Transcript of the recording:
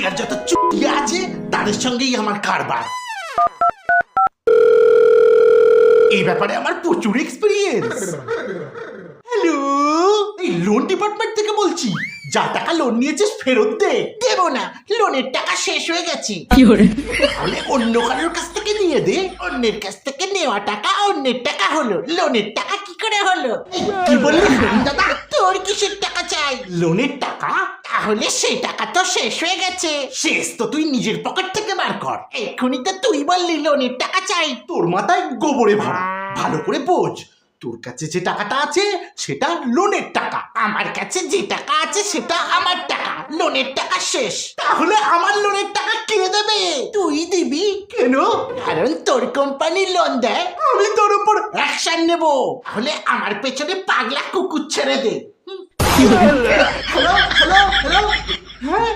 দুনিয়ার যত চুটিয়া আছে তাদের সঙ্গেই আমার কারবার। এই ব্যাপারে আমার প্রচুর এক্সপিরিয়েন্স। হ্যালো, এই লোন ডিপার্টমেন্ট থেকে বলছি। যা টাকা লোন নিয়েছিস ফেরত দে। দেব না, লোনের টাকা শেষ হয়ে গেছে। তাহলে অন্য কারোর কাছ থেকে নিয়ে দে। অন্যের কাছ থেকে নেওয়া টাকা অন্যের টাকা হলো, লোনের টাকা কি করে হলো? কি বললি দাদা? তোর কিসের টাকা চাই? লোনের টাকা? তাহলে সেই টাকা তো শেষ হয়ে গেছে। শেষ তো তুই নিজের পকেট থেকে বার কর। এক্ষুনি তো তুই বললি লোনের টাকা চাই। তোর মাথায় গোবরে ভরা। ভালো করে বোঝ, তোর কাছে যে টাকাটা আছে সেটা লোনের টাকা, আমার কাছে যে টাকা আছে সেটা আমার টাকা। লোনের টাকা শেষ, তাহলে আমার লোনের টাকা কে দেবে? তুই দিবি। কেন? কারণ তোর কোম্পানি লোন দেয়, আমি তোর উপর অ্যাকশন নেব। তাহলে আমার পেছনে পাগলা কুকুর ছেড়ে দে। হ্যালো হ্যালো হ্যালো, হ্যাঁ